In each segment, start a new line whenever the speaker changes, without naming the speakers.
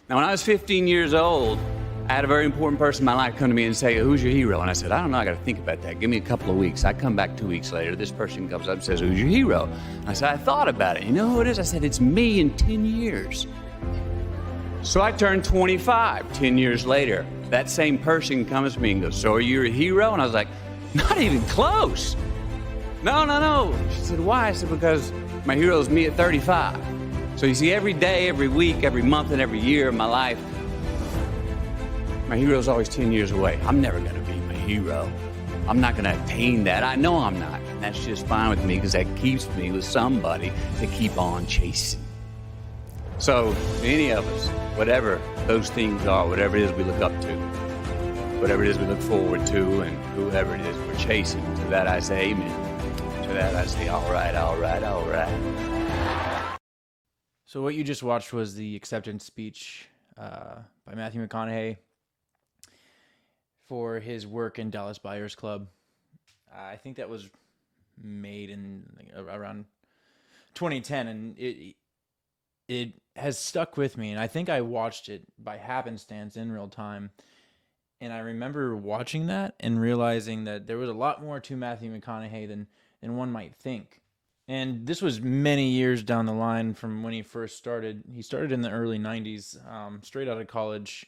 Now, when I was 15 years old, I had a very important person in my life come to me and say, "Who's your hero?" And I said, "I don't know, I got to think about that. Give me a couple of weeks." I come back 2 weeks later. This person comes up and says, "Who's your hero?" I said, "I thought about it. You know who it is?" I said, "It's me in 10 years. So I turned 25 10 years later. That same person comes to me and goes, "So are you a hero?" And I was like, "Not even close." No. She said, "Why?" I said, "Because my hero is me at 35. So you see, every day, every week, every month, and every year of my life, my hero's always 10 years away. I'm never going to be my hero. I'm not going to attain that. I know I'm not. And that's just fine with me because that keeps me with somebody to keep on chasing." So, any of us, whatever those things are, whatever it is we look up to, whatever it is we look forward to, and whoever it is we're chasing, to that I say amen. To that I say, all right.
So what you just watched was the acceptance speech by Matthew McConaughey for his work in Dallas Buyers Club. I think that was made in around 2010, and it has stuck with me. And I think I watched it by happenstance in real time. And I remember watching that and realizing that there was a lot more to Matthew McConaughey than one might think. And this was many years down the line from when he first started. He started in the early 90s, straight out of college.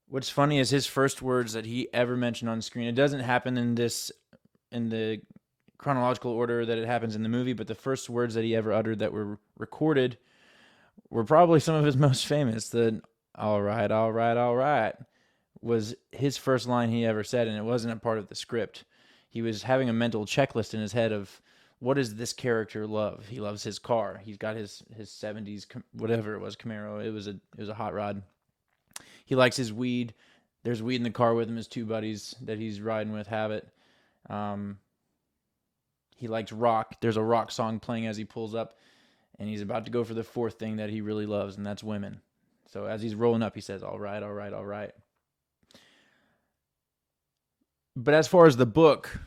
What's funny is his first words that he ever mentioned on screen. It doesn't happen in the chronological order that it happens in the movie, but the first words that he ever uttered that were recorded were probably some of his most famous. The all right, was his first line he ever said, and it wasn't a part of the script. He was having a mental checklist in his head of, what does this character love? He loves his car. He's got his 70s, whatever it was, Camaro. It was a hot rod. He likes his weed. There's weed in the car with him. His two buddies that he's riding with have it. He likes rock. There's a rock song playing as he pulls up, and he's about to go for the fourth thing that he really loves, and that's women. So as he's rolling up, he says, all right. But as far as the book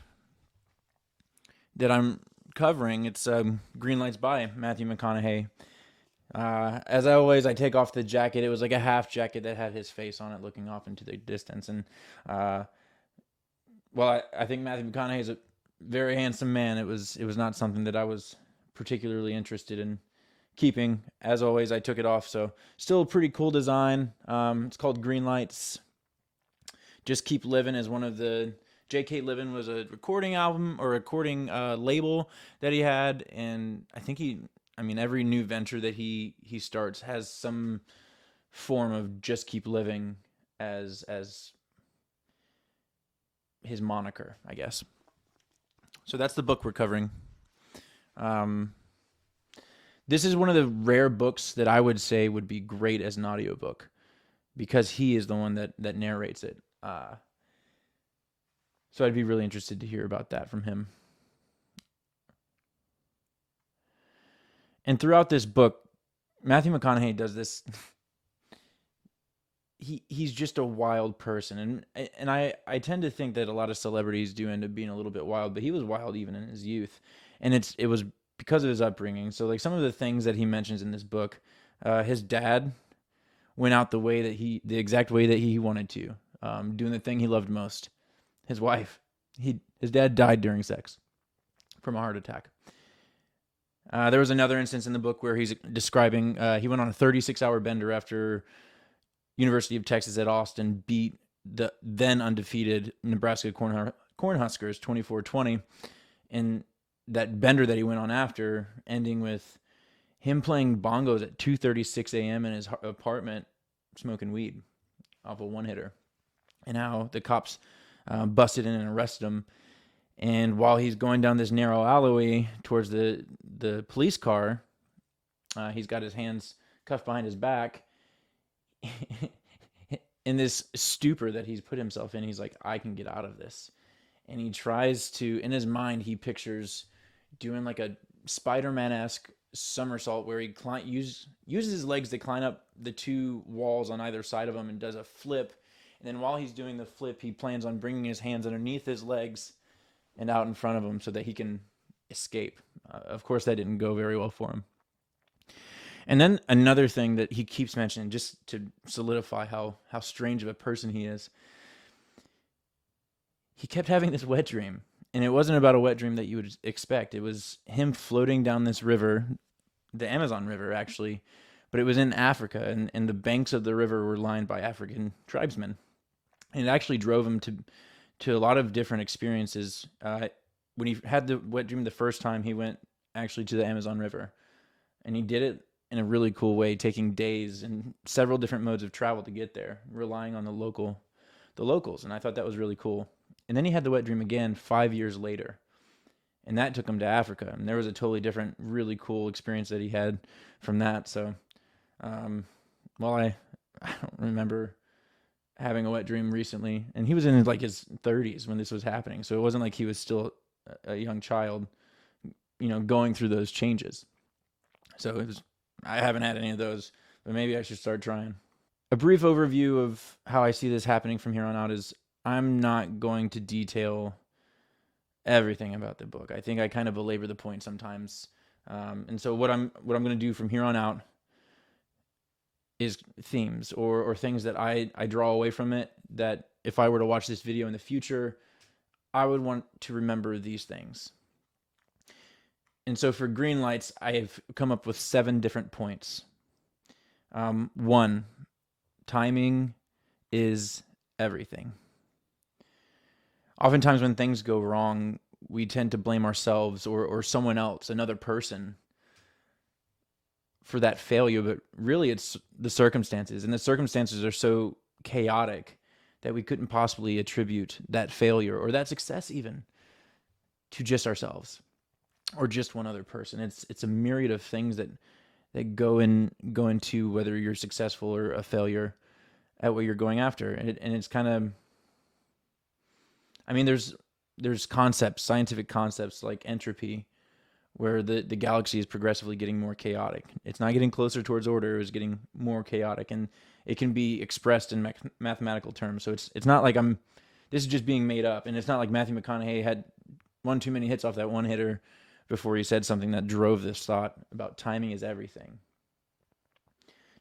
that I'm covering, it's Greenlights by Matthew McConaughey. As always, I take off the jacket. It was like a half jacket that had his face on it looking off into the distance. And I think Matthew McConaughey is a very handsome man. It was not something that I was particularly interested in keeping. As always, I took it off. So still a pretty cool design. It's called Greenlights. Just Keep Living is one of the... J.K. Livin was a recording album or recording label that he had, and I think every new venture that he starts has some form of Just Keep Living as his moniker, I guess. So that's the book we're covering. This is one of the rare books that I would say would be great as an audiobook because he is the one that narrates it. So I'd be really interested to hear about that from him. And throughout this book, Matthew McConaughey does this. He's just a wild person, and I tend to think that a lot of celebrities do end up being a little bit wild, but he was wild even in his youth, and it was because of his upbringing. So like some of the things that he mentions in this book, his dad went out the exact way that he wanted to, doing the thing he loved most. His wife, his dad died during sex from a heart attack. There was another instance in the book where he's describing, he went on a 36-hour bender after University of Texas at Austin beat the then undefeated Nebraska Cornhuskers 24-20. And that bender that he went on after, ending with him playing bongos at 2:36 a.m. in his apartment, smoking weed off a one-hitter. And how the cops busted in and arrested him. And while he's going down this narrow alleyway towards the police car, he's got his hands cuffed behind his back. In this stupor that he's put himself in, he's like, I can get out of this. And he tries to, in his mind, he pictures doing like a Spider-Man-esque somersault where he uses his legs to climb up the two walls on either side of him and does a flip. And then while he's doing the flip, he plans on bringing his hands underneath his legs and out in front of him so that he can escape. Of course, that didn't go very well for him. And then another thing that he keeps mentioning, just to solidify how strange of a person he is, he kept having this wet dream. And it wasn't about a wet dream that you would expect. It was him floating down this river, the Amazon River, actually. But it was in Africa, and the banks of the river were lined by African tribesmen. And it actually drove him to a lot of different experiences. When he had the wet dream the first time, he went actually to the Amazon River. And he did it in a really cool way, taking days and several different modes of travel to get there, relying on the locals. And I thought that was really cool. And then he had the wet dream again 5 years later. And that took him to Africa. And there was a totally different, really cool experience that he had from that. So, well, I don't remember having a wet dream recently. And he was in like his 30s when this was happening. So it wasn't like he was still a young child, going through those changes. So I haven't had any of those, but maybe I should start trying. A brief overview of how I see this happening from here on out is I'm not going to detail everything about the book. I think I kind of belabor the point sometimes. And so what I'm going to do from here on out is themes or things that I draw away from it, that if I were to watch this video in the future, I would want to remember these things. And so for Greenlights, I've come up with 7 different points. 1, timing is everything. Oftentimes when things go wrong, we tend to blame ourselves or someone else, another person, for that failure. But really it's the circumstances. And the circumstances are so chaotic that we couldn't possibly attribute that failure or that success even to just ourselves. Or just one other person. It's a myriad of things that go into whether you're successful or a failure at what you're going after. And it's kind of, I mean, there's concepts, scientific concepts like entropy, where the galaxy is progressively getting more chaotic. It's not getting closer towards order; it's getting more chaotic, and it can be expressed in mathematical terms. So it's not like this is just being made up, and it's not like Matthew McConaughey had one too many hits off that one hitter before he said something that drove this thought about timing is everything.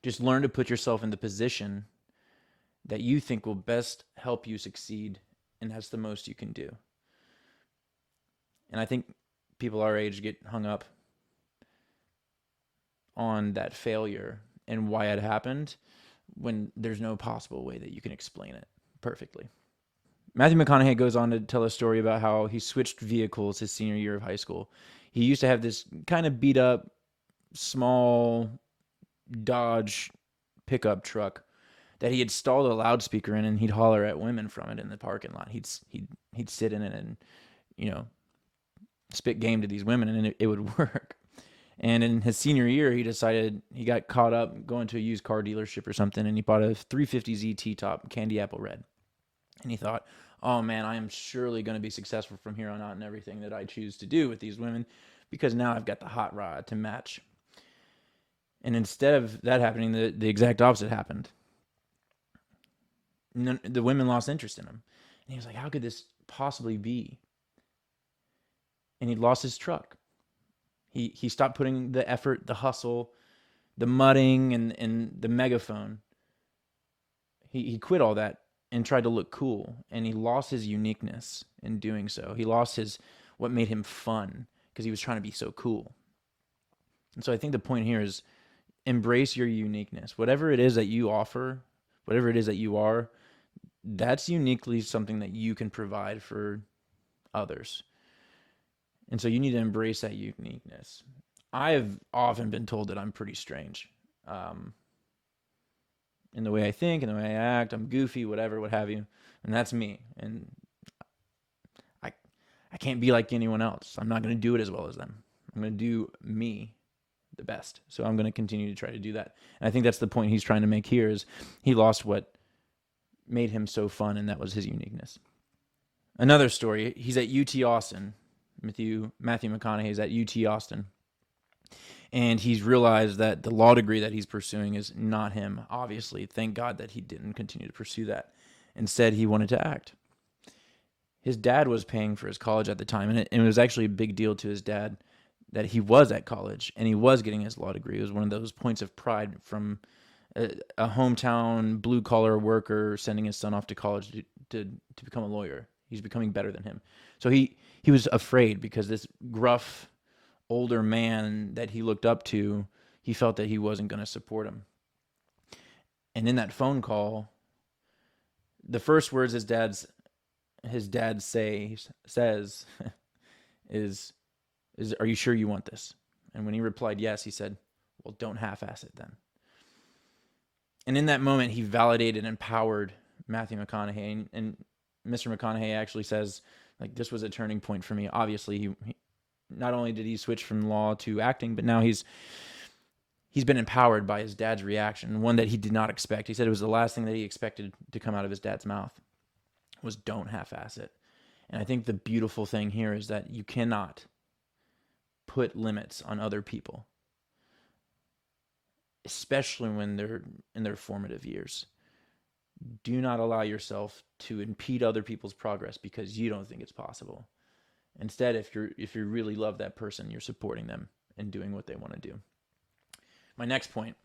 Just learn to put yourself in the position that you think will best help you succeed, and that's the most you can do. And I think people our age get hung up on that failure and why it happened when there's no possible way that you can explain it perfectly. Matthew McConaughey goes on to tell a story about how he switched vehicles his senior year of high school. He used to have this kind of beat up, small Dodge pickup truck that he had stalled a loudspeaker in, and he'd holler at women from it in the parking lot. He'd sit in it and, spit game to these women, and it would work. And in his senior year, he decided he got caught up going to a used car dealership or something, and he bought a 350Z T-top candy apple red. And he thought, oh man, I am surely going to be successful from here on out in everything that I choose to do with these women, because now I've got the hot rod to match. And instead of that happening, the exact opposite happened. The women lost interest in him. And he was like, how could this possibly be? And he'd lost his truck. He stopped putting the effort, the hustle, the mudding, and the megaphone. He quit all that and tried to look cool, and he lost his uniqueness in doing so. He lost what made him fun, because he was trying to be so cool. And so I think the point here is embrace your uniqueness. Whatever it is that you offer, whatever it is that you are, that's uniquely something that you can provide for others. And so you need to embrace that uniqueness. I have often been told that I'm pretty strange. In the way I think, in the way I act, I'm goofy, whatever, what have you. And that's me. And I can't be like anyone else. I'm not going to do it as well as them. I'm going to do me the best. So I'm going to continue to try to do that. And I think that's the point he's trying to make here, is he lost what made him so fun, and that was his uniqueness. Another story, he's at UT Austin. Matthew McConaughey is at UT Austin. And he's realized that the law degree that he's pursuing is not him, obviously. Thank God that he didn't continue to pursue that. Instead, he wanted to act. His dad was paying for his college at the time, and it was actually a big deal to his dad that he was at college and he was getting his law degree. It was one of those points of pride from a hometown blue-collar worker sending his son off to college to become a lawyer. He's becoming better than him. So he was afraid because this gruff, older man that he looked up to, he felt that he wasn't going to support him. And in that phone call, the first words his dad says is, "Are you sure you want this?" And when he replied yes, he said, "Well, don't half-ass it then." And in that moment, he validated and empowered Matthew McConaughey. And Mr. McConaughey actually says, like, this was a turning point for me. Obviously, he not only did he switch from law to acting, but now he's been empowered by his dad's reaction, one that he did not expect. He said it was the last thing that he expected to come out of his dad's mouth was don't half-ass it. And I think the beautiful thing here is that you cannot put limits on other people, especially when they're in their formative years. Do not allow yourself to impede other people's progress because you don't think it's possible. Instead, if you really love that person, you're supporting them and doing what they want to do. My next point,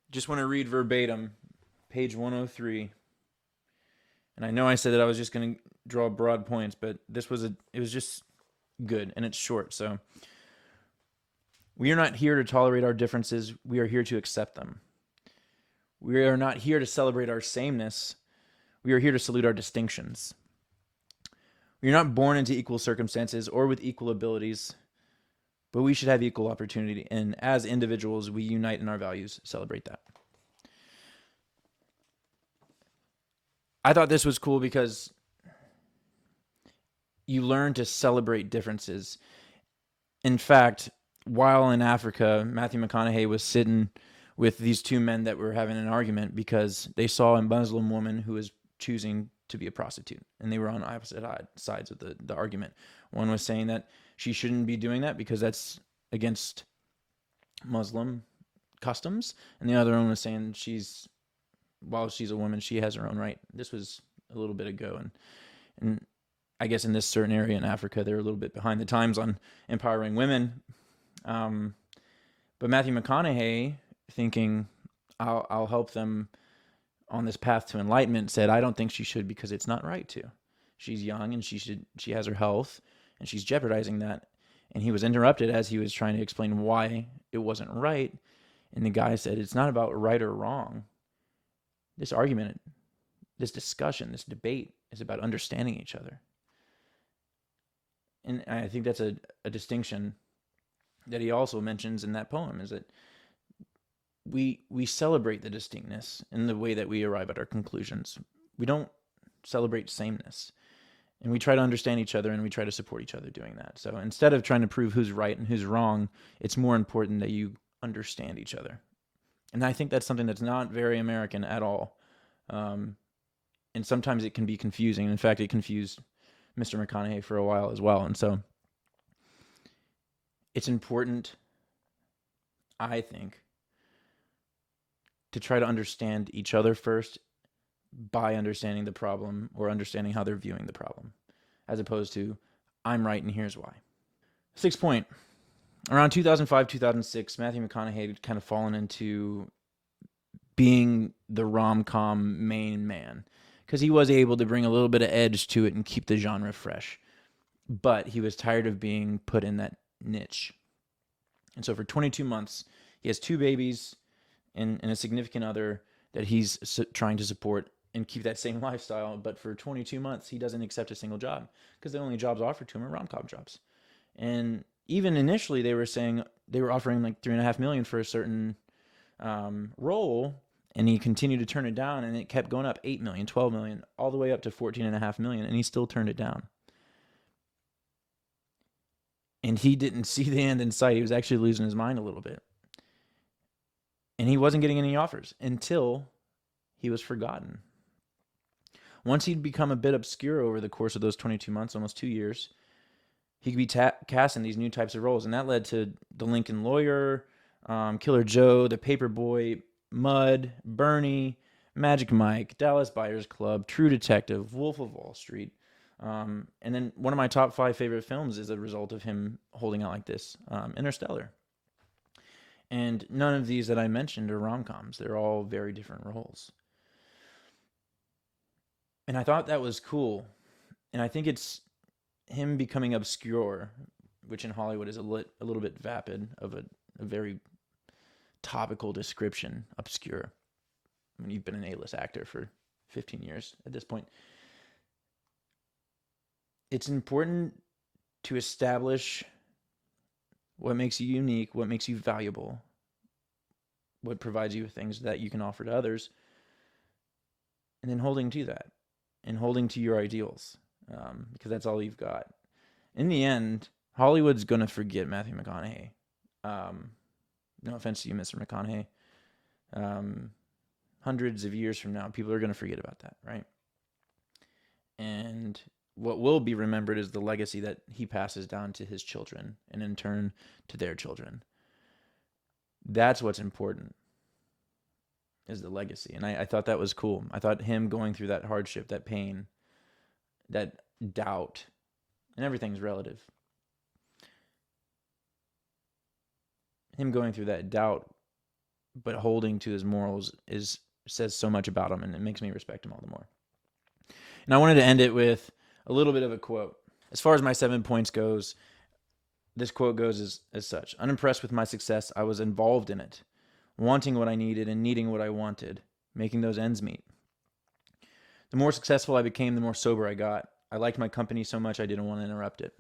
just want to read verbatim, page 103. And I know I said that I was just going to draw broad points, but it was just good, and it's short. So, we are not here to tolerate our differences. We are here to accept them. We are not here to celebrate our sameness. We are here to salute our distinctions. We are not born into equal circumstances or with equal abilities, but we should have equal opportunity. And as individuals, we unite in our values, celebrate that. I thought this was cool because you learn to celebrate differences. In fact, while in Africa, Matthew McConaughey was sitting with these two men that were having an argument because they saw a Muslim woman who was choosing to be a prostitute, and they were on opposite sides of the argument. One was saying that she shouldn't be doing that because that's against Muslim customs, and the other one was saying while she's a woman, she has her own right. This was a little bit ago, and I guess in this certain area in Africa, they're a little bit behind the times on empowering women. But Matthew McConaughey, thinking I'll help them on this path to enlightenment, said, I don't think she should because it's not right to. She's young and she has her health and she's jeopardizing that. And he was interrupted as he was trying to explain why it wasn't right. And the guy said, it's not about right or wrong. This argument, this discussion, this debate is about understanding each other. And I think that's a distinction that he also mentions in that poem, is that we celebrate the distinctness in the way that we arrive at our conclusions. We don't celebrate sameness. And we try to understand each other and we try to support each other doing that. So instead of trying to prove who's right and who's wrong, it's more important that you understand each other. And I think that's something that's not very American at all. And sometimes it can be confusing. In fact, it confused Mr. McConaughey for a while as well. And so it's important, I think, to try to understand each other first by understanding the problem or understanding how they're viewing the problem, as opposed to, I'm right and here's why. 6th point. Around 2005, 2006, Matthew McConaughey had kind of fallen into being the rom-com main man because he was able to bring a little bit of edge to it and keep the genre fresh. But he was tired of being put in that niche. And so for 22 months, he has 2 babies and a significant other that he's trying to support and keep that same lifestyle. But for 22 months, he doesn't accept a single job because the only jobs offered to him are rom-com jobs. And even initially, they were saying they were offering like $3.5 million for a certain role, and he continued to turn it down, and it kept going up $8 million, $12 million, all the way up to $14.5 million, and he still turned it down. And he didn't see the end in sight. He was actually losing his mind a little bit. And he wasn't getting any offers until he was forgotten. Once he'd become a bit obscure over the course of those 22 months, almost 2 years, he could be cast in these new types of roles. And that led to The Lincoln Lawyer, Killer Joe, The Paperboy, Mud, Bernie, Magic Mike, Dallas Buyers Club, True Detective, Wolf of Wall Street, And then one of my top 5 favorite films is a result of him holding out like this, Interstellar. And none of these that I mentioned are rom-coms. They're all very different roles. And I thought that was cool. And I think it's him becoming obscure, which in Hollywood is a little bit vapid of a very topical description, obscure. I mean, you've been an A-list actor for 15 years at this point. It's important to establish what makes you unique, what makes you valuable, what provides you with things that you can offer to others, and then holding to that and holding to your ideals, because that's all you've got. In the end, Hollywood's going to forget Matthew McConaughey. No offense to you, Mr. McConaughey. Hundreds of years from now, people are going to forget about that, right? And what will be remembered is the legacy that he passes down to his children and in turn to their children. That's what's important, is the legacy. And I thought that was cool. I thought him going through that hardship, that pain, that doubt, and everything's relative. Him going through that doubt, but holding to his morals says so much about him, and it makes me respect him all the more. And I wanted to end it with a little bit of a quote. As far as my 7 points goes, this quote goes as such. Unimpressed with my success, I was involved in it, wanting what I needed and needing what I wanted, making those ends meet. The more successful I became, the more sober I got. I liked my company so much I didn't want to interrupt it.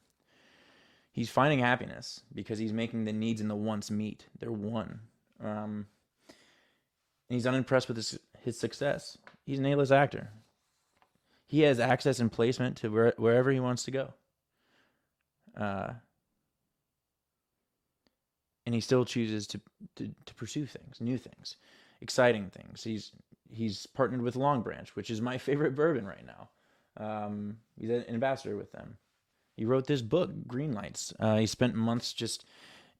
He's finding happiness because he's making the needs and the wants meet. They're one. And he's unimpressed with his success. He's an A-list actor. He has access and placement to wherever he wants to go. And he still chooses to pursue things, new things, exciting things. He's partnered with Long Branch, which is my favorite bourbon right now. He's an ambassador with them. He wrote this book, Greenlights. He spent months just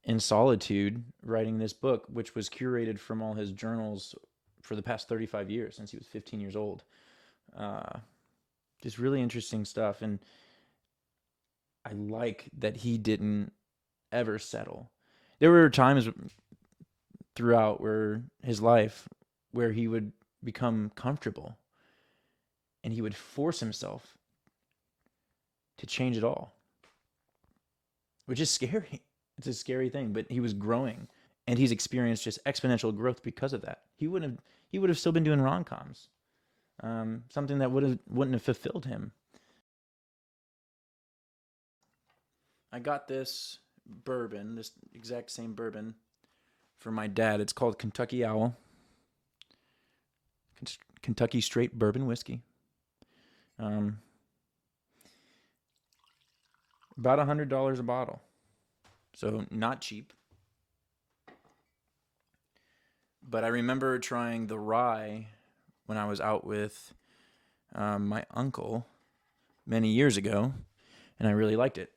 in solitude writing this book, which was curated from all his journals for the past 35 years, since he was 15 years old. Just really interesting stuff. And I like that he didn't ever settle. There were times throughout his life where he would become comfortable and he would force himself to change it all, which is scary. It's a scary thing, but he was growing and he's experienced just exponential growth because of that. He would have still been doing rom-coms. Something that wouldn't have fulfilled him. I got this bourbon, this exact same bourbon, for my dad. It's called Kentucky Owl. Kentucky Straight Bourbon Whiskey. About $100 a bottle. So not cheap. But I remember trying the rye when I was out with my uncle many years ago, and I really liked it.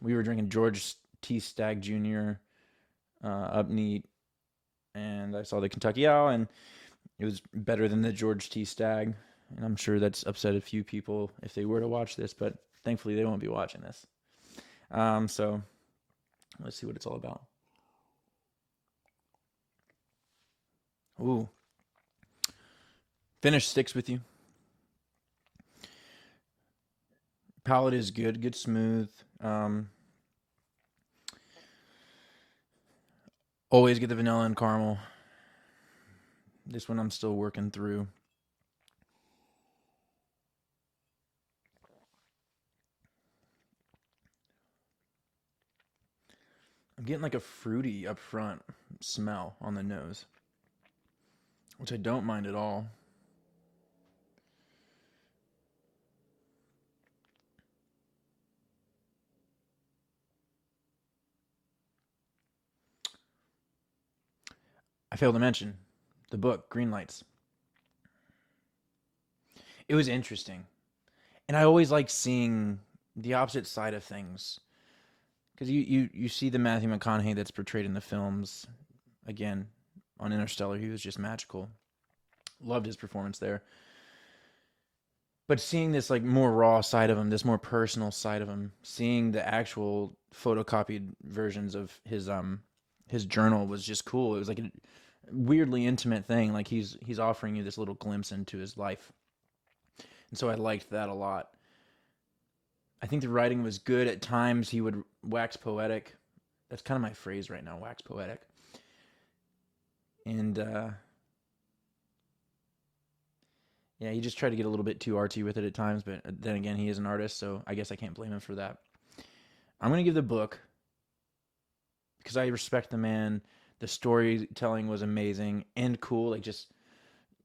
We were drinking George T. Stagg Jr. Up neat, and I saw the Kentucky Owl, and it was better than the George T. Stagg, and I'm sure that's upset a few people if they were to watch this, but thankfully they won't be watching this. So let's see what it's all about. Ooh. Finish sticks with you. Palate is good smooth. Always get the vanilla and caramel. This one I'm still working through. I'm getting like a fruity up front smell on the nose, which I don't mind at all. I failed to mention the book, Greenlights. It was interesting. And I always like seeing the opposite side of things. Because you see the Matthew McConaughey that's portrayed in the films. Again, on Interstellar, he was just magical. Loved his performance there. But seeing this like more raw side of him, this more personal side of him, seeing the actual photocopied versions of his journal was just cool. It was like a weirdly intimate thing. Like he's offering you this little glimpse into his life. And so I liked that a lot. I think the writing was good. At times he would wax poetic. That's kind of my phrase right now, wax poetic. And yeah, he just tried to get a little bit too artsy with it at times, but then again, he is an artist, so I guess I can't blame him for that. I'm going to give the book, because I respect the man. The storytelling was amazing and cool. Like, just,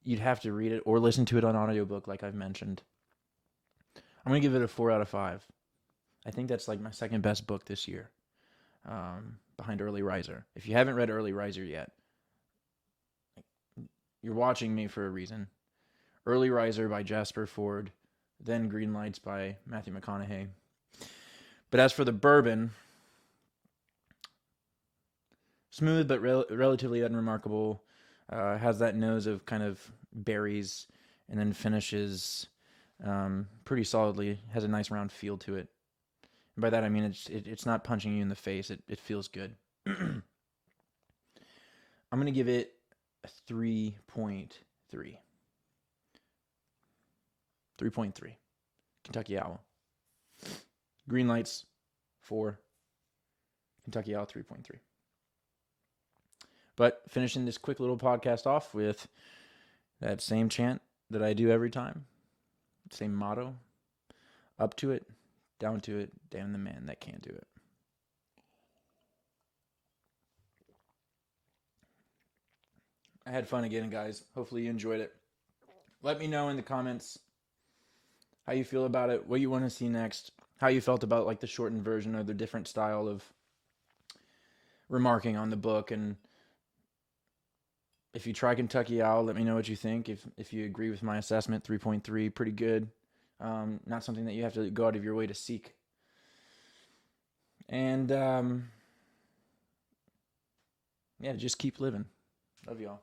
you'd have to read it or listen to it on audiobook, like I've mentioned. I'm going to give it a 4 out of 5. I think that's like my second best book this year, behind Early Riser. If you haven't read Early Riser yet, you're watching me for a reason. Early Riser by Jasper Fforde, then Greenlights by Matthew McConaughey. But as for the Bourbon, smooth but relatively unremarkable. Has that nose of kind of berries, and then finishes pretty solidly. Has a nice round feel to it. And by that I mean it's not punching you in the face. It feels good. I'm going to give it a 3.3. 3.3. Kentucky Owl. Greenlights, 4. Kentucky Owl, 3.3. But finishing this quick little podcast off with that same chant that I do every time. Same motto. Up to it, down to it, damn the man that can't do it. I had fun again, guys. Hopefully you enjoyed it. Let me know in the comments how you feel about it, what you want to see next, how you felt about like the shortened version or the different style of remarking on the book. And if you try Kentucky Owl, let me know what you think. If you agree with my assessment, 3.3, pretty good. Not something that you have to go out of your way to seek. And yeah, just keep living. Love y'all.